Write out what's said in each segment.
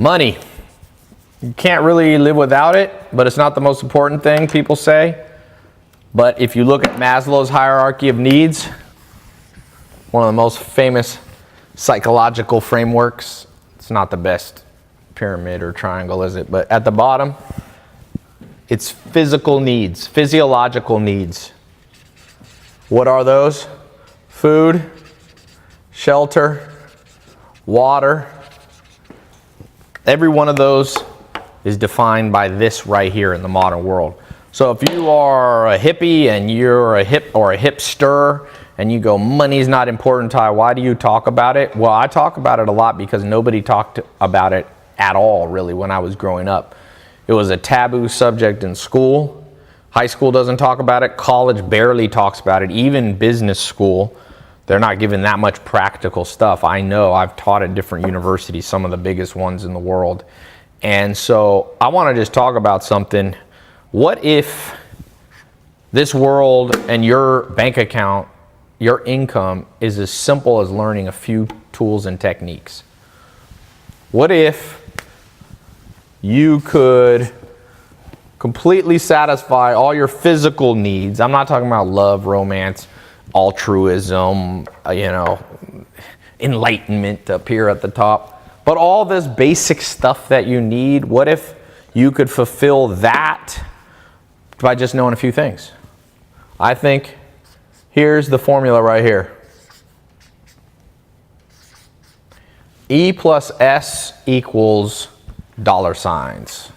Money. You can't really live without it, but it's not the most important thing, people say. But if you look at Maslow's hierarchy of needs, one of the most famous psychological frameworks, it's not the best pyramid or triangle, is it? But at the bottom, it's physical needs, physiological needs. What are those? Food, shelter, water. Every one of those is defined by this right here in the modern world. So if you are a hippie and you're a hipster and you go, money's not important, Ty, why do you talk about it? Well, I talk about it a lot because nobody talked about it at all, really, when I was growing up. It was a taboo subject in school. High school doesn't talk about it. College barely talks about it. Even business school, they're not given that much practical stuff. I know, I've taught at different universities, some of the biggest ones in the world. And so I want to just talk about something. What if this world and your bank account, your income, is as simple as learning a few tools and techniques? What if you could completely satisfy all your physical needs? I'm not talking about love, romance, altruism, enlightenment up here at the top. But all this basic stuff that you need, what if you could fulfill that by just knowing a few things? I think here's the formula right here. E plus S equals dollar signs.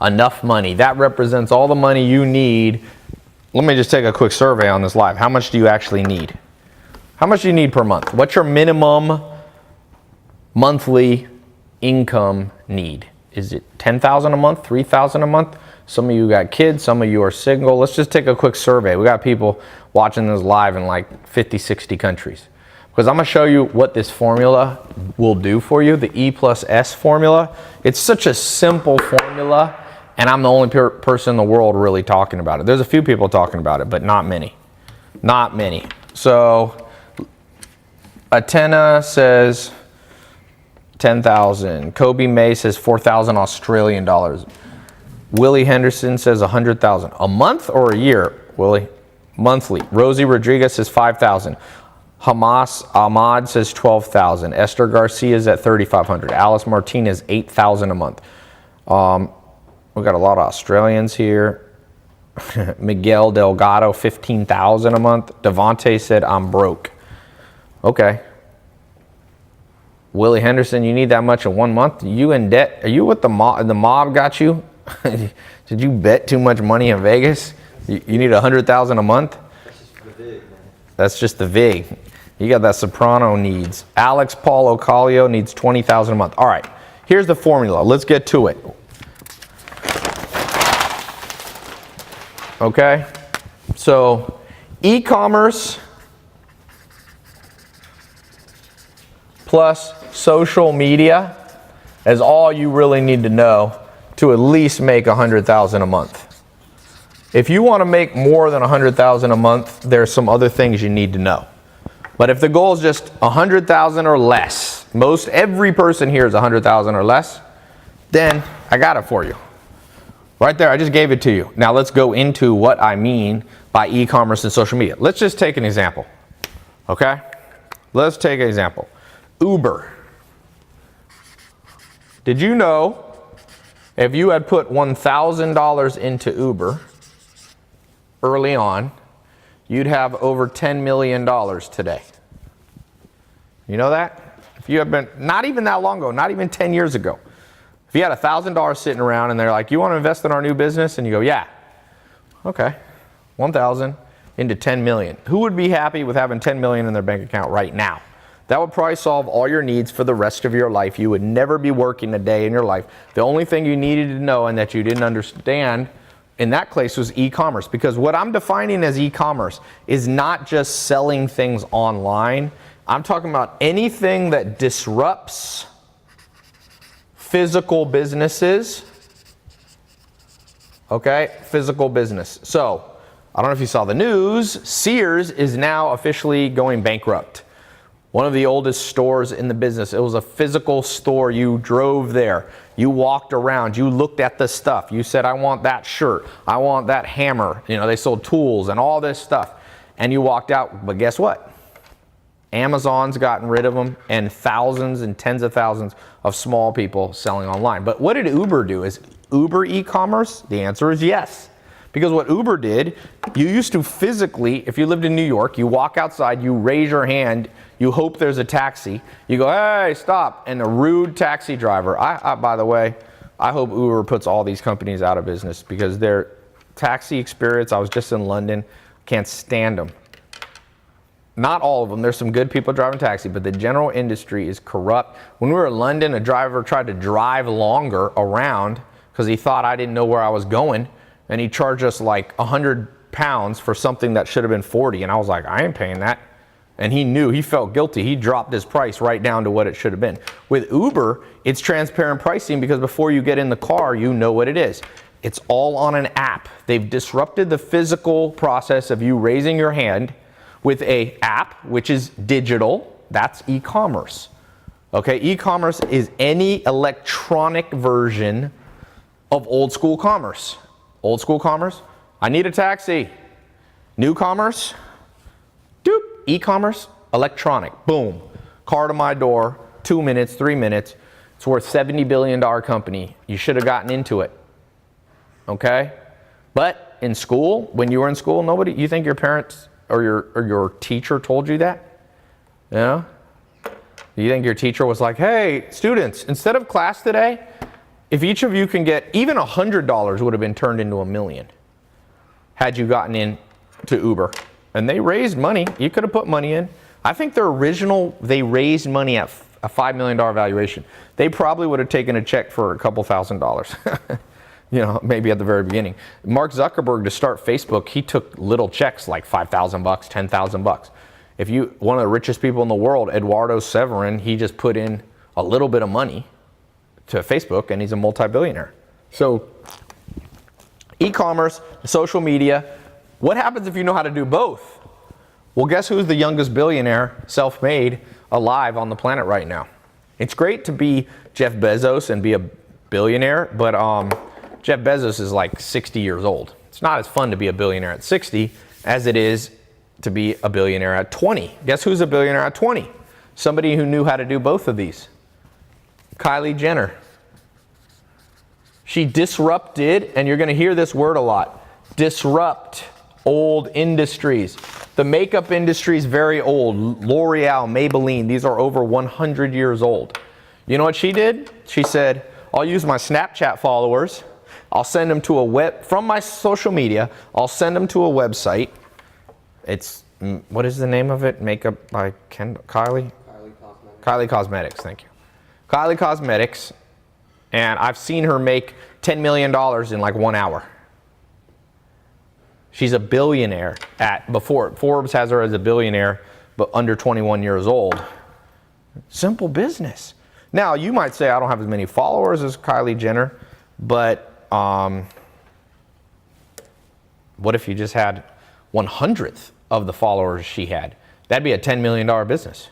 Enough money. That represents all the money you need. Let me just take a quick survey on this live. How much do you actually need? How much do you need per month? What's your minimum monthly income need? Is it $10,000 a month, $3,000 a month? Some of you got kids, some of you are single. Let's just take a quick survey. We got people watching this live in like 50, 60 countries. Because I'm going to show you what this formula will do for you, the E plus S formula. It's such a simple formula, and I'm the only person in the world really talking about it. There's a few people talking about it, but not many. Not many. So Atena says 10,000. Kobe May says 4,000 Australian dollars. Willie Henderson says 100,000. A month or a year, Willie? Monthly. Rosie Rodriguez says 5,000. Hamas Ahmad says 12,000. Esther Garcia is at 3,500. Alice Martinez 8,000 a month. We've got a lot of Australians here. Miguel Delgado 15,000 a month. Devontae said I'm broke. Okay. Willie Henderson, you need that much in 1 month? You in debt? Are you with the mob? The mob got you? Did you bet too much money in Vegas? You need 100,000 a month? That's just the VIG, man. That's just the VIG. You got that Soprano needs. Alex Paul Ocalio needs 20,000 a month. All right, here's the formula. Let's get to it. Okay, so e-commerce plus social media is all you really need to know to at least make 100,000 a month. If you want to make more than 100,000 a month, there's some other things you need to know. But if the goal is just 100,000 or less, every person here is 100,000 or less, then I got it for you. Right there, I just gave it to you. Now let's go into what I mean by e-commerce and social media. Let's just take an example, okay? Let's take an example. Uber. Did you know if you had put $1,000 into Uber early on, you'd have over $10 million today? You know that? If you had been, not even that long ago, not even 10 years ago, if you had $1,000 sitting around and they're like, you want to invest in our new business? And you go, yeah. Okay. 1,000 into 10 million. Who would be happy with having 10 million in their bank account right now? That would probably solve all your needs for the rest of your life. You would never be working a day in your life. The only thing you needed to know and that you didn't understand in that case was e-commerce. Because what I'm defining as e-commerce is not just selling things online. I'm talking about anything that disrupts physical businesses. Okay, physical business. So, I don't know if you saw the news, Sears is now officially going bankrupt. One of the oldest stores in the business. It was a physical store. You drove there. You walked around. You looked at the stuff. You said, I want that shirt. I want that hammer. You know, they sold tools and all this stuff. And you walked out. But guess what? Amazon's gotten rid of them, and thousands and tens of thousands of small people selling online. But what did Uber do? Is Uber e-commerce? The answer is yes. Because what Uber did, you used to physically, if you lived in New York, you walk outside, you raise your hand, you hope there's a taxi, you go, hey, stop, and a rude taxi driver. By the way, I hope Uber puts all these companies out of business because their taxi experience, I was just in London, can't stand them. Not all of them. There's some good people driving taxi, but the general industry is corrupt. When we were in London, a driver tried to drive longer around because he thought I didn't know where I was going, and he charged us like £100 for something that should have been 40, and I was like, I ain't paying that. And he knew, he felt guilty. He dropped his price right down to what it should have been. With Uber, it's transparent pricing because before you get in the car, you know what it is. It's all on an app. They've disrupted the physical process of you raising your hand with an app, which is digital. That's e-commerce. Okay, e-commerce is any electronic version of old school commerce. Old school commerce, I need a taxi. New commerce, doop, e-commerce, electronic, boom. Car to my door, 2 minutes, 3 minutes. It's worth $70 billion company. You should have gotten into it, okay? But in school, when you were in school, nobody, you think your parents or your teacher told you that? You know? You think your teacher was like, hey, students, instead of class today, if each of you can get even $100 would have been turned into $1 million had you gotten in to Uber. And they raised money. You could have put money in. I think they raised money at a $5 million valuation. They probably would have taken a check for a couple $1,000s. You know, maybe at the very beginning. Mark Zuckerberg, to start Facebook, he took little checks like $5,000, $10,000. If you, one of the richest people in the world, Eduardo Severin, he just put in a little bit of money to Facebook and he's a multi-billionaire. So e-commerce, social media, what happens if you know how to do both? Well, guess who's the youngest billionaire, self-made, alive on the planet right now? It's great to be Jeff Bezos and be a billionaire, but Jeff Bezos is like 60 years old. It's not as fun to be a billionaire at 60 as it is to be a billionaire at 20. Guess who's a billionaire at 20? Somebody who knew how to do both of these. Kylie Jenner. She disrupted, and you're going to hear this word a lot, disrupt old industries. The makeup industry is very old. L'Oreal, Maybelline, these are over 100 years old. You know what she did? She said, I'll use my Snapchat followers. I'll send them to a web, from my social media, I'll send them to a website. It's, what is the name of it? Makeup by Kylie? Kylie Cosmetics. Kylie Cosmetics, thank you. Kylie Cosmetics, and I've seen her make $10 million in like 1 hour. She's a billionaire before Forbes has her as a billionaire, but under 21 years old. Simple business. Now, you might say I don't have as many followers as Kylie Jenner, but what if you just had 1/100th of the followers she had? That'd be a $10 million business.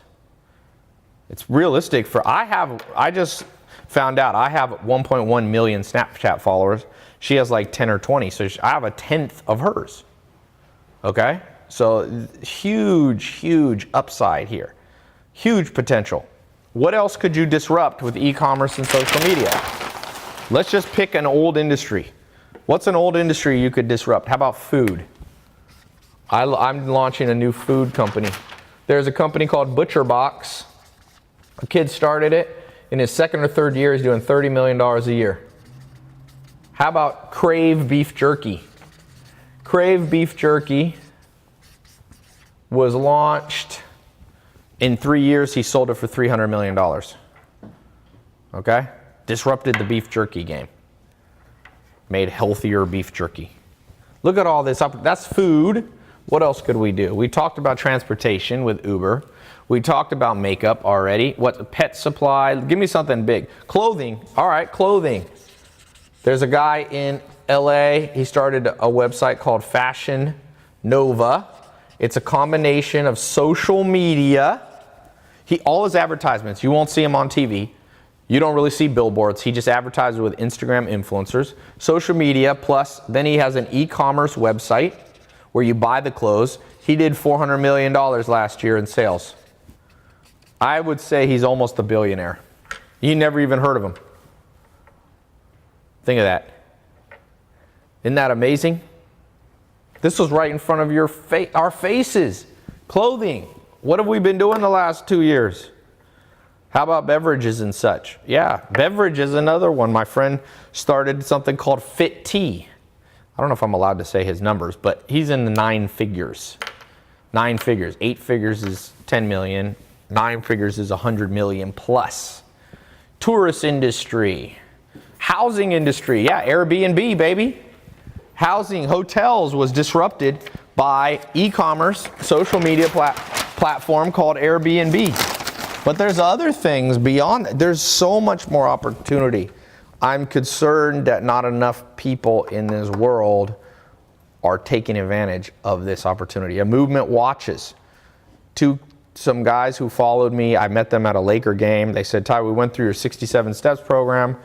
It's realistic I just found out I have 1.1 million Snapchat followers. She has like 10 or 20, so I have 1/10 of hers. Okay? So huge, huge upside here. Huge potential. What else could you disrupt with e-commerce and social media? Let's just pick an old industry. What's an old industry you could disrupt? How about food? I'm launching a new food company. There's a company called ButcherBox. A kid started it. In his second or third year, he's doing $30 million a year. How about Crave Beef Jerky? Crave Beef Jerky was launched. In 3 years, he sold it for $300 million. Okay? Disrupted the beef jerky game. Made healthier beef jerky. Look at all this up. That's food. What else could we do? We talked about transportation with Uber. We talked about makeup already. What, pet supply? Give me something big. Clothing. All right, clothing. There's a guy in LA. He started a website called Fashion Nova. It's a combination of social media. All his advertisements, you won't see him on TV. You don't really see billboards. He just advertises with Instagram influencers, social media, plus then he has an e-commerce website where you buy the clothes. He did $400 million last year in sales. I would say he's almost a billionaire. You never even heard of him. Think of that. Isn't that amazing? This was right in front of our faces. Clothing. What have we been doing the last 2 years? How about beverages and such? Yeah, beverage is another one. My friend started something called Fit Tea. I don't know if I'm allowed to say his numbers, but he's in the 9 figures. 9 figures. 8 figures is 10 million. 9 figures is 100 million plus. Tourist industry. Housing industry. Yeah, Airbnb, baby. Housing, hotels was disrupted by e-commerce, social media platform called Airbnb. But there's other things beyond that. There's so much more opportunity. I'm concerned that not enough people in this world are taking advantage of this opportunity. A movement watches. Some guys who followed me, I met them at a Laker game. They said, Ty, we went through your 67 Steps program.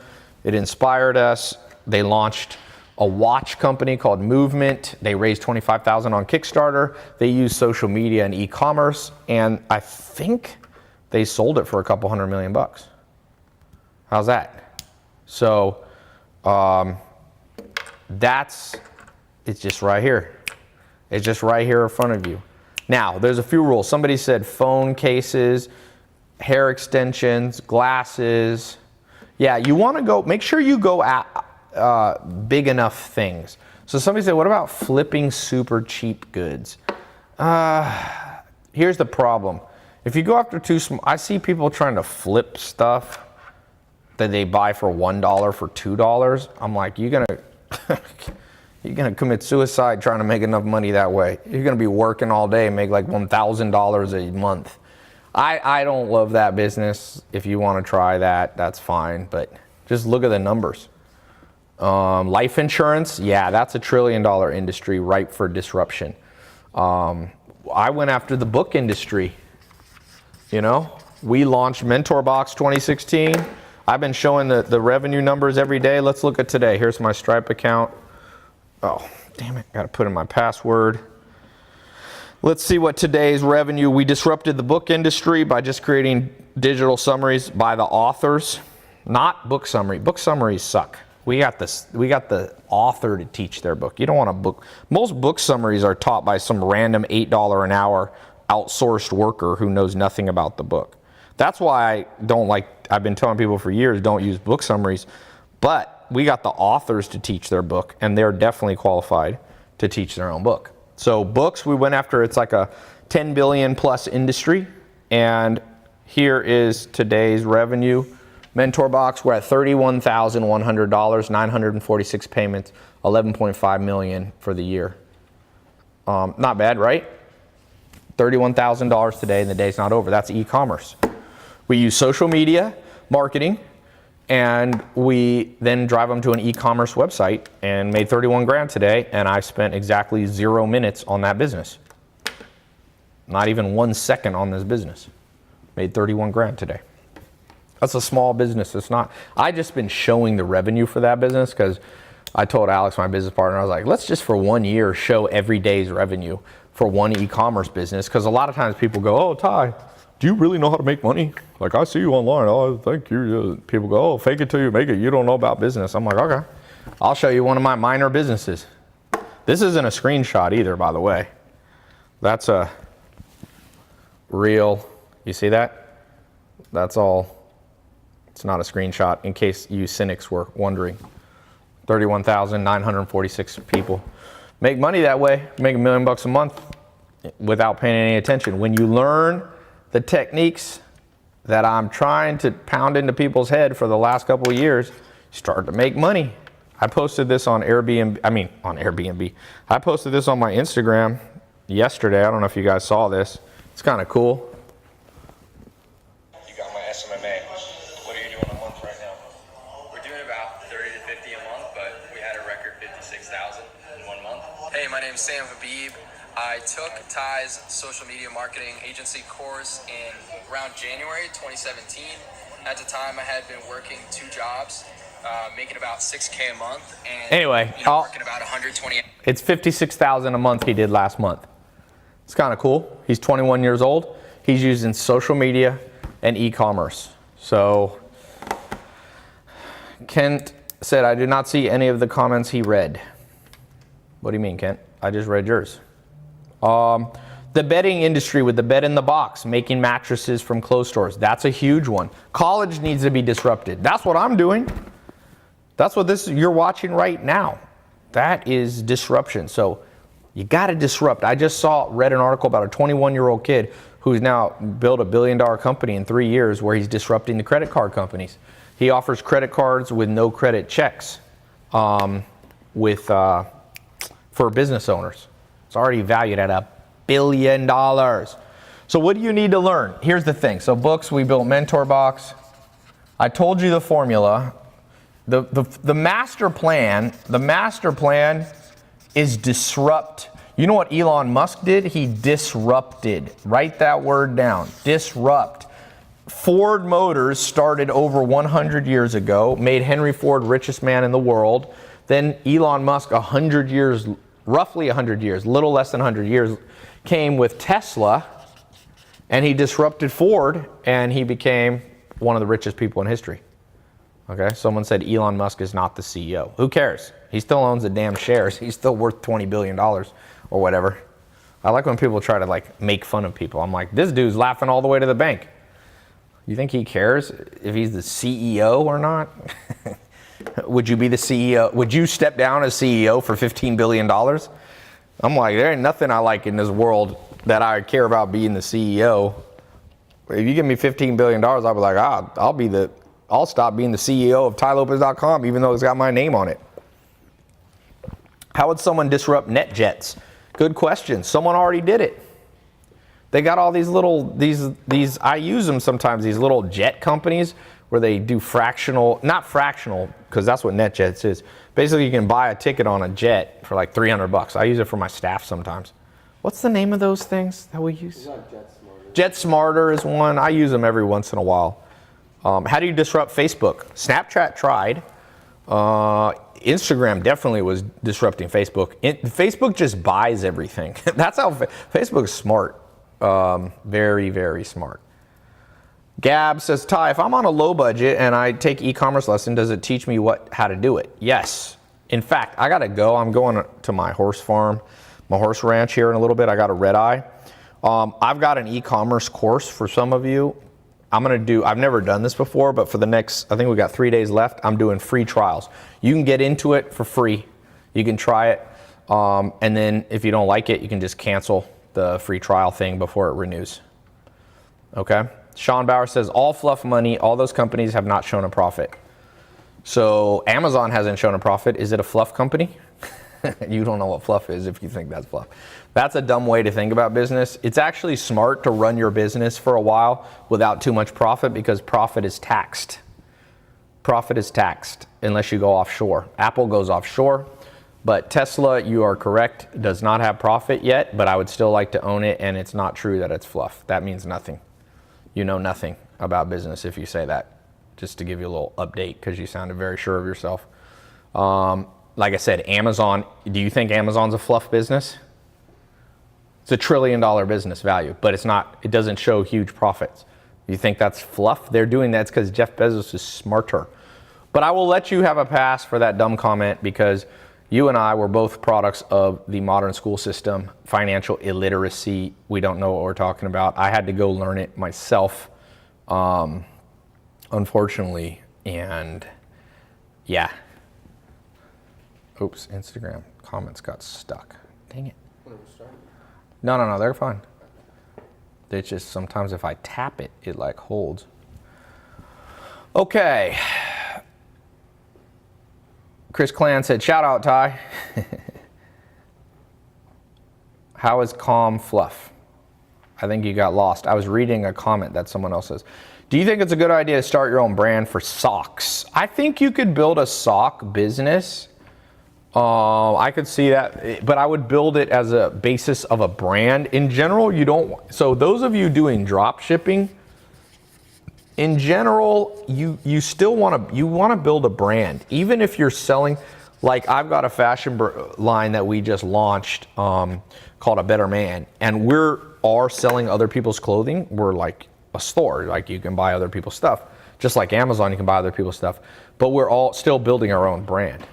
It inspired us. They launched a watch company called Movement. They raised $25,000 on Kickstarter. They used social media and e-commerce. And I think they sold it for a couple $100 million. How's that? So it's just right here. It's just right here in front of you. Now, there's a few rules. Somebody said phone cases, hair extensions, glasses. Yeah, you want to go, make sure you go at big enough things. So somebody said, what about flipping super cheap goods? Here's the problem. If you go after too small, I see people trying to flip stuff that they buy for $1 for $2. I'm like, you're gonna commit suicide trying to make enough money that way. You're gonna be working all day and make like $1,000 a month. I don't love that business. If you want to try that, that's fine. But just look at the numbers. Life insurance, yeah, that's $1 trillion industry ripe for disruption. I went after the book industry. You know, we launched MentorBox 2016. I've been showing the revenue numbers every day. Let's look at today. Here's my Stripe account. Oh, damn it. Got to put in my password. Let's see what today's revenue. We disrupted the book industry by just creating digital summaries by the authors, not book summary. Book summaries suck. We got the author to teach their book. You don't want a book. Most book summaries are taught by some random $8 an hour outsourced worker who knows nothing about the book. That's why I've been telling people for years, don't use book summaries, but we got the authors to teach their book, and they're definitely qualified to teach their own book. So books, we went after, it's like a 10 billion plus industry, and here is today's revenue. MentorBox, we're at $31,100, 946 payments, 11.5 million for the year. Not bad, right? $31,000 today, and the day's not over. That's e-commerce. We use social media marketing, and we then drive them to an e-commerce website and made 31 grand today, and I spent exactly 0 minutes on that business. Not even 1 second on this business. Made 31 grand today. That's a small business. It's not. I just been showing the revenue for that business because I told Alex, my business partner, I was like, let's just for 1 year show every day's revenue for one e-commerce business, because a lot of times people go, oh, Ty, do you really know how to make money? Like, I see you online. Oh, thank you. People go, oh, fake it till you make it. You don't know about business. I'm like, okay, I'll show you one of my minor businesses. This isn't a screenshot either, by the way. That's a real, you see that? That's all. It's not a screenshot, in case you cynics were wondering. 31,946 people make money that way, make $1 million a month without paying any attention. When you learn the techniques that I'm trying to pound into people's head for the last couple of years, you start to make money. I posted this on Airbnb. I posted this on my Instagram yesterday. I don't know if you guys saw this. It's kind of cool. You got my SMMA. What are you doing a month right now? We're doing about 30 to 50 a month, but we had a record 56,000 in 1 month. Hey, my name's Sam Habib. I took Ty's social media marketing agency course in around January 2017. At the time, I had been working 2 jobs, making about $6K a month, and Anyway, working about 120. It's $56,000 a month he did last month. It's kind of cool. He's 21 years old. He's using social media and e-commerce. So Kent said, I did not see any of the comments he read. What do you mean, Kent? I just read yours. The bedding industry with the bed in the box, making mattresses from clothes stores. That's a huge one. College needs to be disrupted. That's what I'm doing. That's what you're watching right now. That is disruption. So you got to disrupt. I just read an article about a 21-year-old kid who's now built $1 billion company in 3 years where he's disrupting the credit card companies. He offers credit cards with no credit checks for business owners. It's already valued at $1 billion. So what do you need to learn? Here's the thing. So books, we built MentorBox. I told you the formula. The master plan is disrupt. You know what Elon Musk did? He disrupted. Write that word down. Disrupt. Ford Motors started over 100 years ago, made Henry Ford richest man in the world. Then Elon Musk, roughly 100 years, little less than 100 years, came with Tesla, and he disrupted Ford, and he became one of the richest people in history. Okay, someone said Elon Musk is not the CEO. Who cares? He still owns the damn shares. He's still worth $20 billion or whatever. I like when people try to make fun of people. I'm like, this dude's laughing all the way to the bank. You think he cares if he's the CEO or not? Would you be the CEO? Would you step down as CEO for $15 billion? I'm like, there ain't nothing I like in this world that I care about being the CEO. If you give me $15 billion, I'll be like, I'll stop being the CEO of TyLopez.com, even though it's got my name on it. How would someone disrupt NetJets? Good question. Someone already did it. They got all these I use them sometimes, these little jet companies where they do not fractional, because that's what NetJets is. Basically, you can buy a ticket on a jet for like $300. I use it for my staff sometimes. What's the name of those things that we use? JetSmarter is one. I use them every once in a while. How do you disrupt Facebook? Snapchat tried. Instagram definitely was disrupting Facebook. Facebook just buys everything. That's how Facebook's smart. Very, very smart. Gab says, Ty, if I'm on a low budget and I take e-commerce lesson, does it teach me how to do it? Yes. In fact, I got to go. I'm going to my horse farm, my horse ranch here in a little bit. I got a red eye. I've got an e-commerce course for some of you. I've never done this before, but for the next, I think we got 3 days left, I'm doing free trials. You can get into it for free. You can try it. And then if you don't like it, you can just cancel the free trial thing before it renews. Okay? Sean Bauer says, all fluff money, all those companies have not shown a profit. So Amazon hasn't shown a profit. Is it a fluff company? You don't know what fluff is if you think that's fluff. That's a dumb way to think about business. It's actually smart to run your business for a while without too much profit, because profit is taxed. Profit is taxed unless you go offshore. Apple goes offshore, but Tesla, you are correct, does not have profit yet, but I would still like to own it, and it's not true that it's fluff. That means nothing. You know nothing about business if you say that, just to give you a little update, because you sounded very sure of yourself. Like I said, Amazon, do you think Amazon's a fluff business? It's $1 trillion business value, but it's not. It doesn't show huge profits. You think that's fluff? They're doing that because Jeff Bezos is smarter. But I will let you have a pass for that dumb comment, because you and I were both products of the modern school system, financial illiteracy. We don't know what we're talking about. I had to go learn it myself, unfortunately. And yeah. Oops, Instagram comments got stuck. Dang it. No, they're fine. It's just sometimes if I tap it, it holds. Okay. Chris Clan said, shout out, Ty. How is calm fluff? I think you got lost. I was reading a comment that someone else says. Do you think it's a good idea to start your own brand for socks? I think you could build a sock business. I could see that, but I would build it as a basis of a brand. In general, you don't. So those of you doing drop shipping, in general, you still want to build a brand, even if you're selling. Like I've got a fashion line that we just launched called A Better Man, and are selling other people's clothing. We're like a store, like you can buy other people's stuff, just like Amazon, you can buy other people's stuff. But we're all still building our own brand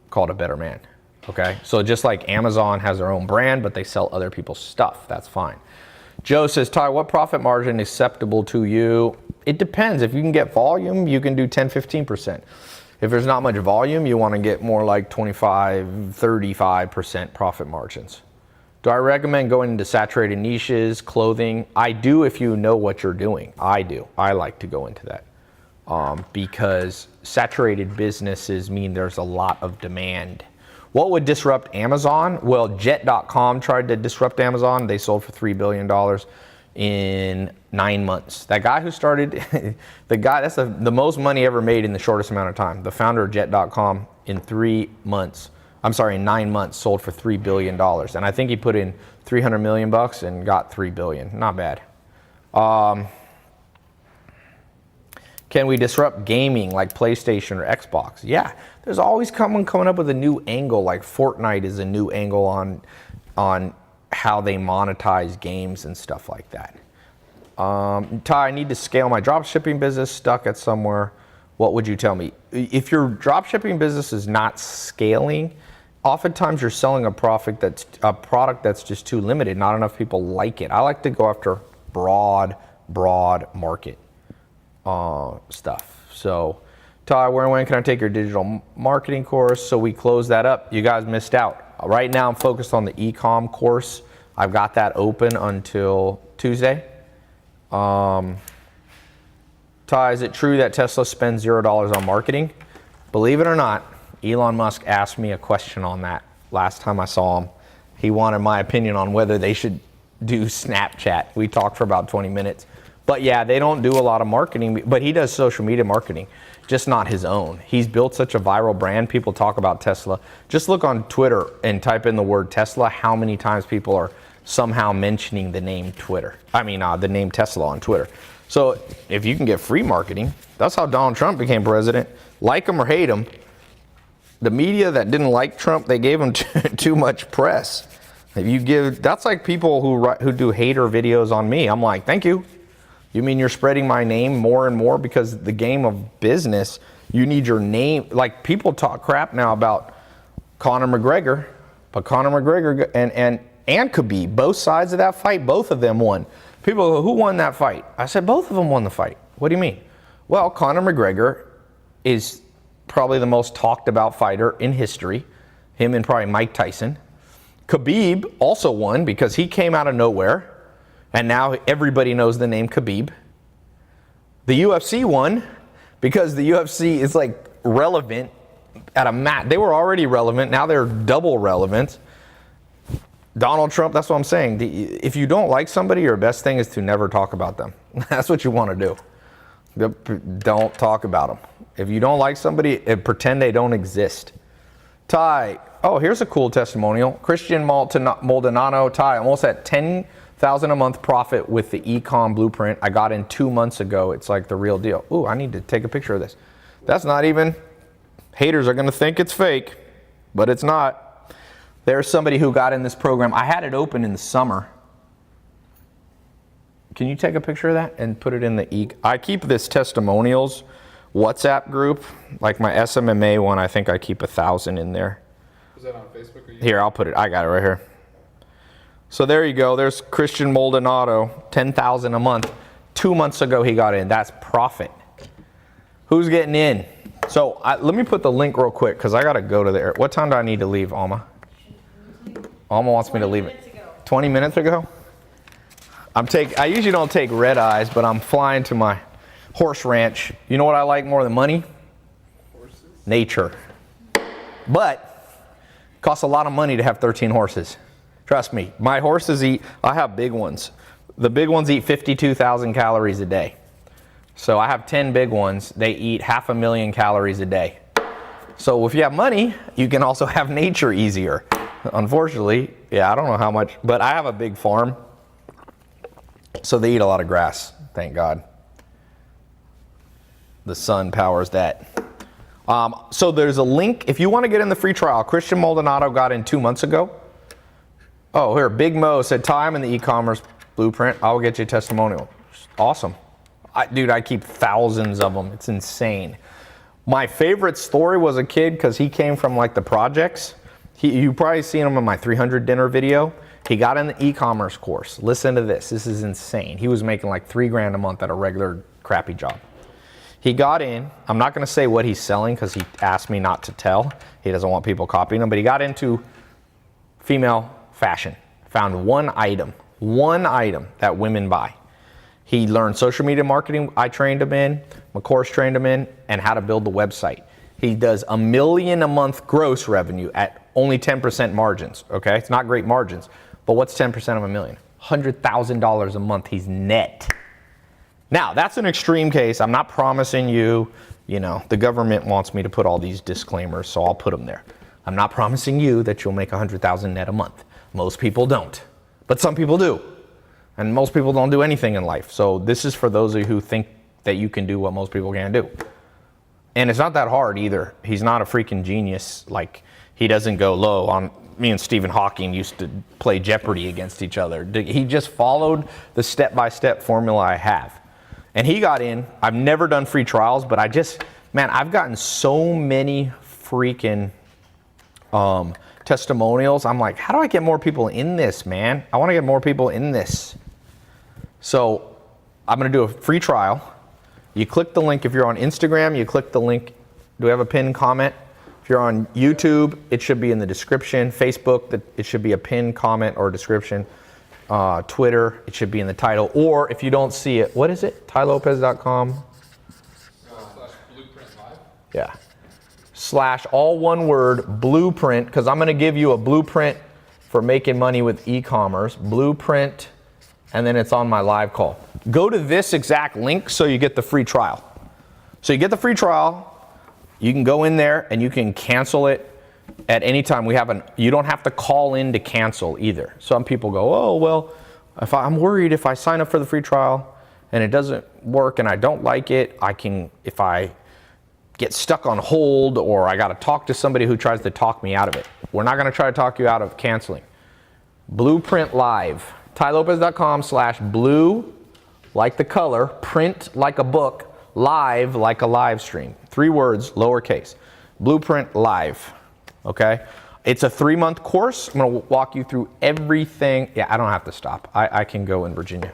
called A Better Man. Okay, so just like Amazon has their own brand, but they sell other people's stuff. That's fine. Joe says, Ty, what profit margin is acceptable to you? It depends. If you can get volume, you can do 10-15%. If there's not much volume, you want to get more like 25-35% profit margins. Do I recommend going into saturated niches, clothing? I do if you know what you're doing. I do. I like to go into that because saturated businesses mean there's a lot of demand. What would disrupt Amazon? Well, Jet.com tried to disrupt Amazon. They sold for $3 billion in 9 months. That guy who started, that's the most money ever made in the shortest amount of time. The founder of Jet.com in 9 months, sold for $3 billion. And I think he put in 300 million bucks and got 3 billion. Not bad. Can we disrupt gaming like PlayStation or Xbox? Yeah, there's always coming up with a new angle. Like Fortnite is a new angle on how they monetize games and stuff like that. Ty, I need to scale my drop shipping business, stuck at somewhere. What would you tell me? If your drop shipping business is not scaling, oftentimes you're selling a product that's just too limited. Not enough people like it. I like to go after broad market stuff. So, Ty, where and when can I take your digital marketing course? So we close that up. You guys missed out. Right now I'm focused on the e-com course. I've got that open until Tuesday. Ty, is it true that Tesla spends $0 on marketing? Believe it or not, Elon Musk asked me a question on that last time I saw him. He wanted my opinion on whether they should do Snapchat. We talked for about 20 minutes. But yeah, they don't do a lot of marketing, but he does social media marketing, just not his own. He's built such a viral brand. People talk about Tesla. Just look on Twitter and type in the word Tesla, how many times people are somehow mentioning the name the name Tesla on Twitter. So if you can get free marketing, that's how Donald Trump became president. Like him or hate him, the media that didn't like Trump, they gave him too much press. That's like people who do hater videos on me. I'm like, thank you. You mean you're spreading my name more and more? Because the game of business, you need your name. Like people talk crap now about Conor McGregor, but Conor McGregor and Khabib, both sides of that fight, both of them won. People go, who won that fight? I said, both of them won the fight. What do you mean? Well, Conor McGregor is probably the most talked about fighter in history. Him and probably Mike Tyson. Khabib also won because he came out of nowhere. And now everybody knows the name Khabib. The UFC won because the UFC is like relevant at a match. They were already relevant. Now they're double relevant. Donald Trump, that's what I'm saying. If you don't like somebody, your best thing is to never talk about them. That's what you want to do. Don't talk about them. If you don't like somebody, pretend they don't exist. Ty, here's a cool testimonial. Christian Maldonado, Ty, almost at 10,000 a month profit with the Ecom Blueprint. I got in 2 months ago. It's like the real deal. Ooh, I need to take a picture of this. That's not even, haters are going to think it's fake, but it's not. There's somebody who got in this program. I had it open in the summer. Can you take a picture of that and put it in the I keep this testimonials WhatsApp group, like my SMMA one. I think I keep 1,000 in there. Is that on Facebook or YouTube? Here, I'll put it. I got it right here. So there you go. There's Christian Maldonado, 10,000 a month. 2 months ago he got in. That's profit. Who's getting in? So let me put the link real quick because I got to go to the air. What time do I need to leave, Alma? Alma wants me to leave it. 20 minutes ago? I usually don't take red eyes, but I'm flying to my horse ranch. You know what I like more than money? Horses? Nature. But it costs a lot of money to have 13 horses. Trust me, my horses I have big ones. The big ones eat 52,000 calories a day. So I have 10 big ones. They eat 500,000 calories a day. So if you have money, you can also have nature easier. Unfortunately, yeah, I don't know how much, but I have a big farm. So they eat a lot of grass, thank God. The sun powers that. So there's a link. If you want to get in the free trial, Christian Maldonado got in 2 months ago. Oh, here, Big Mo said, time in the e-commerce blueprint. I'll get you a testimonial. Awesome. Dude, I keep thousands of them. It's insane. My favorite story was a kid, because he came from like the projects. You probably seen him in my 300 dinner video. He got in the e-commerce course. Listen to this. This is insane. He was making like $3,000 a month at a regular crappy job. He got in. I'm not going to say what he's selling because he asked me not to tell. He doesn't want people copying him. But he got into female fashion. Found one item that women buy. He learned social media marketing. I trained him in. My course trained him in, and how to build the website. He does $1 million a month gross revenue at only 10% margins. Okay, it's not great margins, but what's 10% of $1 million? $100,000 a month. He's net. Now that's an extreme case. I'm not promising you. You know, the government wants me to put all these disclaimers, so I'll put them there. I'm not promising you that you'll make $100,000 net a month. Most people don't, but some people do. And most people don't do anything in life. So this is for those of you who think that you can do what most people can't do. And it's not that hard either. He's not a freaking genius. Like, he doesn't go low on. Me and Stephen Hawking used to play Jeopardy against each other. He just followed the step-by-step formula I have. And he got in. I've never done free trials, but I've gotten so many freaking testimonials. I'm like, how do I get more people in this, man? I want to get more people in this. So I'm going to do a free trial. You click the link. If you're on Instagram, you click the link. Do we have a pinned comment? If you're on YouTube, it should be in the description. Facebook, it should be a pinned comment or description. Twitter, it should be in the title. Or if you don't see it, what is it? TyLopez.com. / blueprint live. Yeah. / all one word, blueprint, because I'm going to give you a blueprint for making money with e-commerce. Blueprint, and then it's on my live call. Go to this exact link so you get the free trial. So you get the free trial. You can go in there and you can cancel it at any time. You don't have to call in to cancel either. Some people go, oh, well, I'm worried if I sign up for the free trial and it doesn't work and I don't like it, if I get stuck on hold or I got to talk to somebody who tries to talk me out of it. We're not going to try to talk you out of canceling. Blueprint Live. TyLopez.com / blue, like the color, print like a book, live like a live stream. 3 words, lowercase. Blueprint Live. Okay? It's a 3-month course. I'm going to walk you through everything. Yeah, I don't have to stop. I can go in Virginia.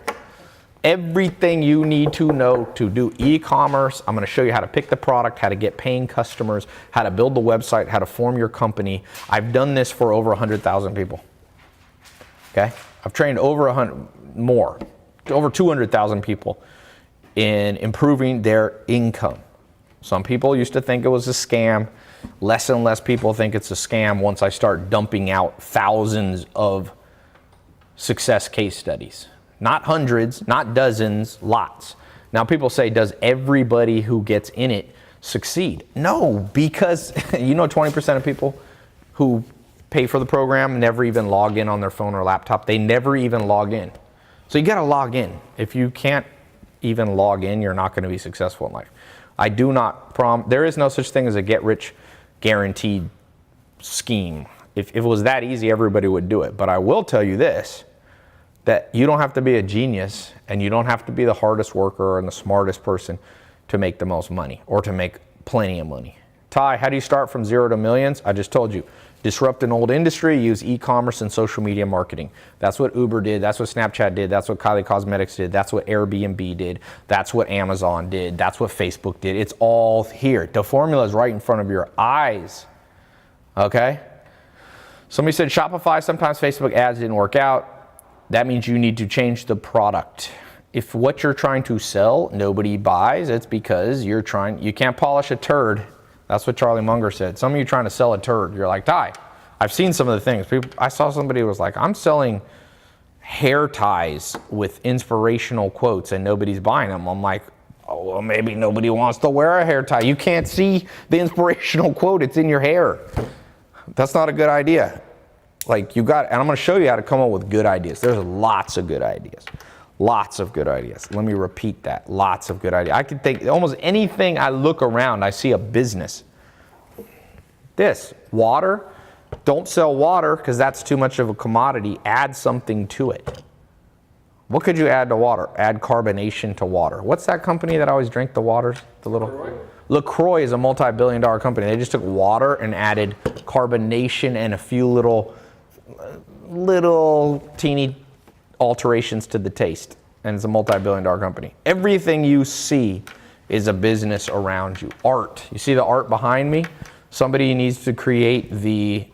Everything you need to know to do e-commerce. I'm going to show you how to pick the product, how to get paying customers, how to build the website, how to form your company. I've done this for over 100,000 people. Okay? I've trained over 200,000 people in improving their income. Some people used to think it was a scam. Less and less people think it's a scam once I start dumping out thousands of success case studies. Not hundreds, not dozens, lots. Now people say, does everybody who gets in it succeed? No, because 20% of people who pay for the program never even log in on their phone or laptop. They never even log in. So you got to log in. If you can't even log in, you're not going to be successful in life. I do not there is no such thing as a get rich guaranteed scheme. If it was that easy, everybody would do it. But I will tell you this, that you don't have to be a genius and you don't have to be the hardest worker and the smartest person to make the most money or to make plenty of money. Ty, how do you start from 0 to millions? I just told you. Disrupt an old industry, use e-commerce and social media marketing. That's what Uber did. That's what Snapchat did. That's what Kylie Cosmetics did. That's what Airbnb did. That's what Amazon did. That's what Facebook did. It's all here. The formula is right in front of your eyes. Okay? Somebody said Shopify, sometimes Facebook ads didn't work out. That means you need to change the product. If what you're trying to sell, nobody buys, it's because you can't polish a turd. That's what Charlie Munger said. Some of you trying to sell a turd. You're like, Ty, I've seen some of the things. I saw somebody who was like, I'm selling hair ties with inspirational quotes and nobody's buying them. I'm like, Oh, well, maybe nobody wants to wear a hair tie. You can't see the inspirational quote. It's in your hair. That's not a good idea. Like and I'm going to show you how to come up with good ideas. There's lots of good ideas. Lots of good ideas. Let me repeat that. Lots of good ideas. I can think almost anything I look around, I see a business. This, water. Don't sell water because that's too much of a commodity. Add something to it. What could you add to water? Add carbonation to water. What's that company that always drink the waters? The little LaCroix is a multi-billion-dollar company. They just took water and added carbonation and a few little teeny alterations to the taste. And it's a multi-billion-dollar company. Everything you see is a business around you. Art. You see the art behind me? Somebody needs to create the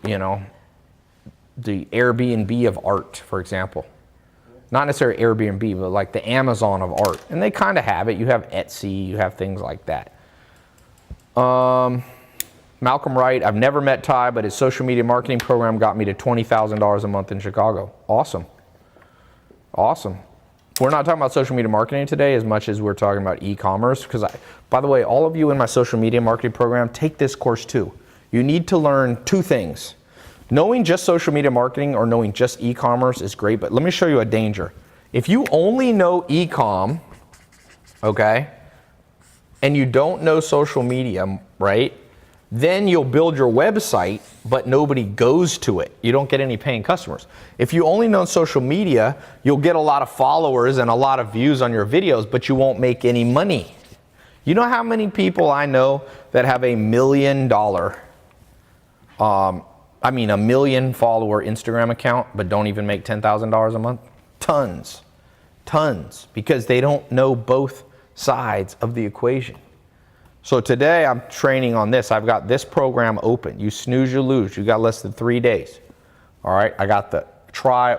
Airbnb of art, for example. Not necessarily Airbnb, but like the Amazon of art. And they kind of have it. You have Etsy, you have things like that. Malcolm Wright, I've never met Ty, but his social media marketing program got me to $20,000 a month in Chicago. Awesome. Awesome. We're not talking about social media marketing today as much as we're talking about e-commerce. Because, by the way, all of you in my social media marketing program, take this course too. You need to learn two things. Knowing just social media marketing or knowing just e-commerce is great, but let me show you a danger. If you only know e-com, okay, and you don't know social media, right, then you'll build your website, but nobody goes to it. You don't get any paying customers. If you only know social media, you'll get a lot of followers and a lot of views on your videos, but you won't make any money. You know how many people I know that have $1 million, a million follower Instagram account, but don't even make $10,000 a month? Tons, because they don't know both sides of the equation. So today I'm training on this. I've got this program open. You snooze, you lose. You got less than 3 days. All right, I got the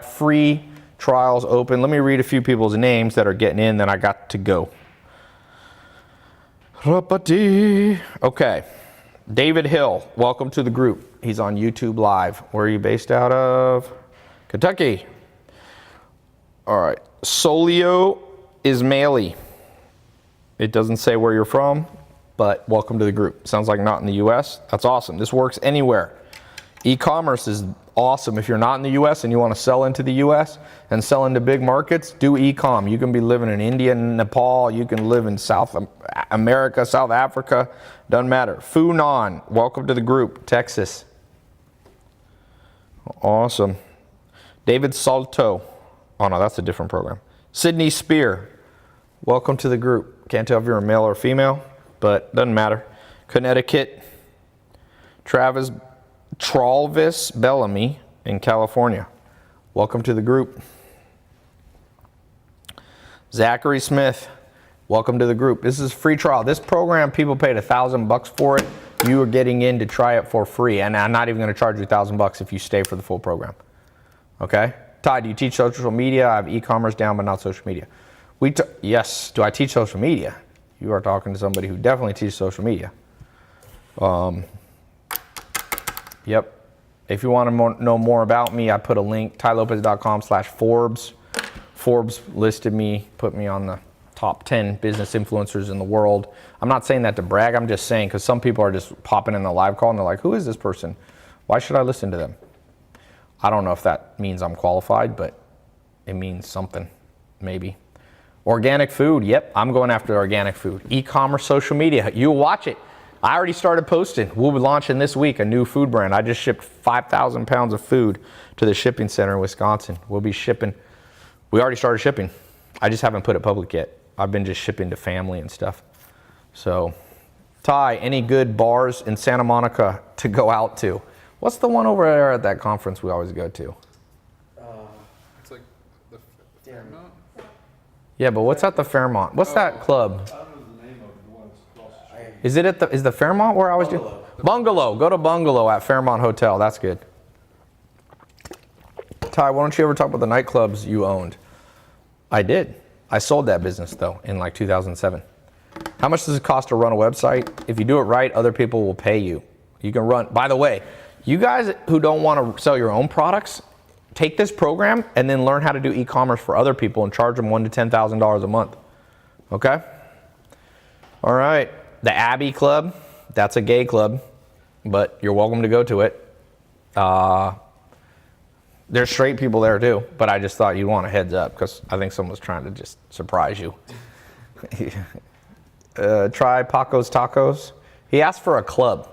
free trials open. Let me read a few people's names that are getting in, then I got to go. Okay, David Hill, welcome to the group. He's on YouTube Live. Where are you based out of? Kentucky. All right, Solio Ismaili. It doesn't say where you're from, but welcome to the group. Sounds like not in the US. That's awesome. This works anywhere. E-commerce is awesome. If you're not in the US and you want to sell into the US and sell into big markets, do e-com. You can be living in India and Nepal. You can live in South America, South Africa. Doesn't matter. Funan, welcome to the group. Texas. Awesome. David Salto. Oh no, that's a different program. Sydney Spear, welcome to the group. Can't tell if you're a male or female, but doesn't matter. Connecticut. Travis Bellamy in California. Welcome to the group. Zachary Smith, welcome to the group. This is free trial. This program, people paid $1,000 for it. You are getting in to try it for free, and I'm not even going to charge you $1,000 if you stay for the full program. Okay? Ty, do you teach social media? I have e-commerce down, but not social media. Yes. Do I teach social media? You are talking to somebody who definitely teaches social media. Yep. If you want to know more about me, I put a link, tylopez.com/Forbes. Forbes listed me, put me on the top 10 business influencers in the world. I'm not saying that to brag. I'm just saying because some people are just popping in the live call and they're like, who is this person? Why should I listen to them? I don't know if that means I'm qualified, but it means something, maybe. Organic food. Yep, I'm going after organic food. E-commerce, social media. You'll watch it. I already started posting. We'll be launching this week a new food brand. I just shipped 5,000 pounds of food to the shipping center in Wisconsin. We'll be shipping. We already started shipping. I just haven't put it public yet. I've been just shipping to family and stuff. So, Ty, any good bars in Santa Monica to go out to? What's the one over there at that conference we always go to? It's like the Fairmont. Yeah, but what's at the Fairmont? What's that club? Is it at is the Fairmont where I always do? Bungalow. Go to Bungalow at Fairmont Hotel. That's good. Ty, why don't you ever talk about the nightclubs you owned? I did. I sold that business though in like 2007. How much does it cost to run a website? If you do it right, other people will pay you. You can run, by the way, you guys who don't want to sell your own products, take this program and then learn how to do e-commerce for other people and charge them $1,000 to $10,000 a month. Okay? All right. The Abbey Club, that's a gay club, but you're welcome to go to it. There's straight people there too, but I just thought you'd want a heads up because I think someone's trying to just surprise you. Try Paco's Tacos. He asked for a club.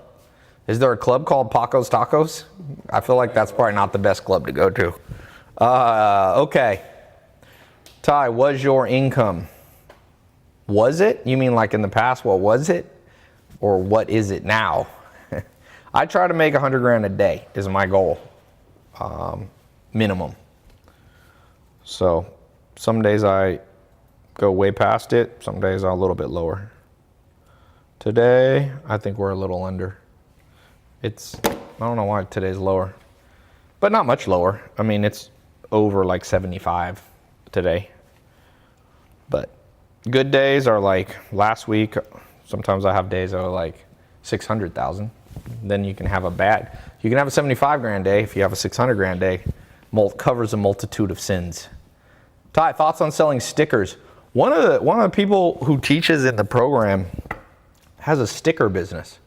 Is there a club called Paco's Tacos? I feel like that's probably not the best club to go to. Okay. Ty, was your income? Was it? You mean like in the past, what was it? Or what is it now? I try to make 100 grand a day is my goal. Minimum. So some days I go way past it. Some days I'm a little bit lower. Today, I think we're a little under. I don't know why today's lower, but not much lower. I mean, it's over like 75 today. But good days are like last week. Sometimes I have days that are like 600,000. Then you can have you can have a 75 grand day if you have a 600 grand day. Covers a multitude of sins. Ty, thoughts on selling stickers? One of the people who teaches in the program has a sticker business.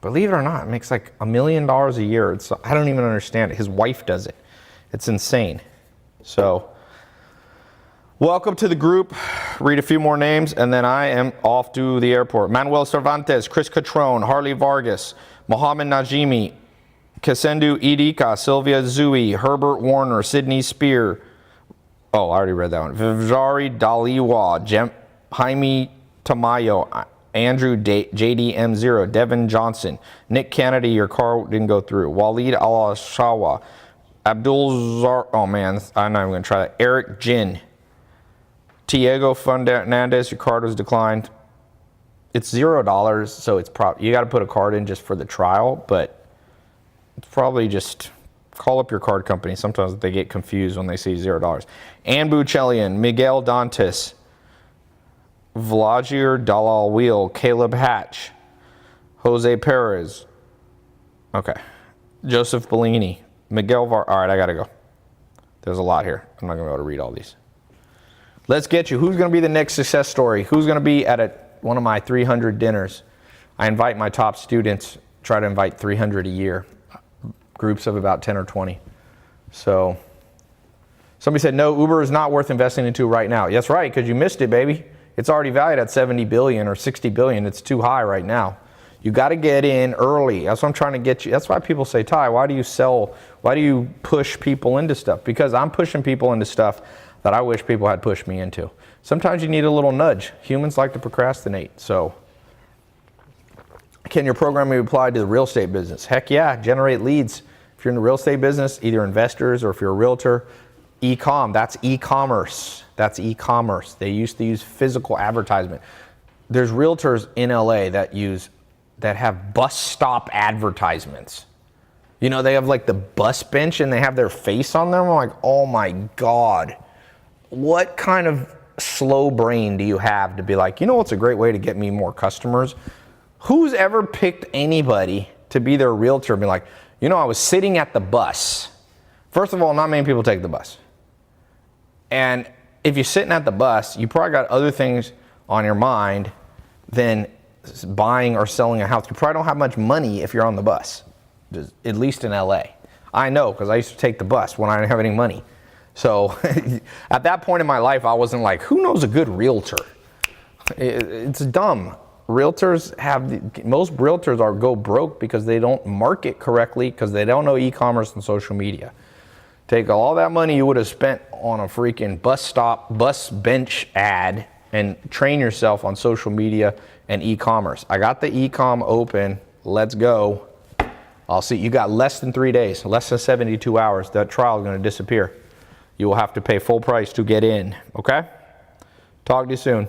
Believe it or not, it makes like $1 million a year. I don't even understand it. His wife does it. It's insane. So, welcome to the group. Read a few more names, and then I am off to the airport. Manuel Cervantes, Chris Catrone, Harley Vargas, Mohamed Najimi, Kasendu Idika, Sylvia Zui, Herbert Warner, Sidney Spear. Oh, I already read that one. Vijari Daliwa, Jaime Tamayo, Andrew JDM0, Devin Johnson, Nick Kennedy, your car didn't go through. Walid Al-Shawa, Abdul Zar, oh man, I'm not even going to try that. Eric Jin, Tiago Fernandez, your card was declined. It's $0, so it's you got to put a card in just for the trial, but it's probably just call up your card company. Sometimes they get confused when they see $0. Ann Buchelian, Miguel Dantes, Vladir Dalal Wheel, Caleb Hatch, Jose Perez. Okay. Joseph Bellini, Miguel All right, I got to go. There's a lot here. I'm not going to be able to read all these. Let's get you. Who's going to be the next success story? Who's going to be at one of my 300 dinners? I invite my top students, try to invite 300 a year, groups of about 10 or 20. So somebody said, no, Uber is not worth investing into right now. That's right, because you missed it, baby. It's already valued at 70 billion or 60 billion. It's too high right now. You got to get in early. That's what I'm trying to get you. That's why people say, Ty, why do you push people into stuff? Because I'm pushing people into stuff that I wish people had pushed me into. Sometimes you need a little nudge. Humans like to procrastinate. So can your program be applied to the real estate business? Heck yeah, generate leads. If you're in the real estate business, either investors or if you're a realtor, e-com, that's e-commerce. That's e-commerce. They used to use physical advertisement. There's realtors in LA that have bus stop advertisements. You know, they have like the bus bench and they have their face on them. I'm like, oh my God. What kind of slow brain do you have to be like, you know what's a great way to get me more customers? Who's ever picked anybody to be their realtor and be like, you know, I was sitting at the bus. First of all, not many people take the bus. And if you're sitting at the bus, you probably got other things on your mind than buying or selling a house. You probably don't have much money if you're on the bus, at least in LA. I know, because I used to take the bus when I didn't have any money. So at that point in my life, I wasn't like, who knows a good realtor? It's dumb. Most realtors go broke because they don't market correctly, because they don't know e-commerce and social media. Take all that money you would have spent on a freaking bus bench ad and train yourself on social media and e-commerce. I got the e-com open. Let's go. I'll see. You got less than 3 days, less than 72 hours. That trial is going to disappear. You will have to pay full price to get in. Okay? Talk to you soon.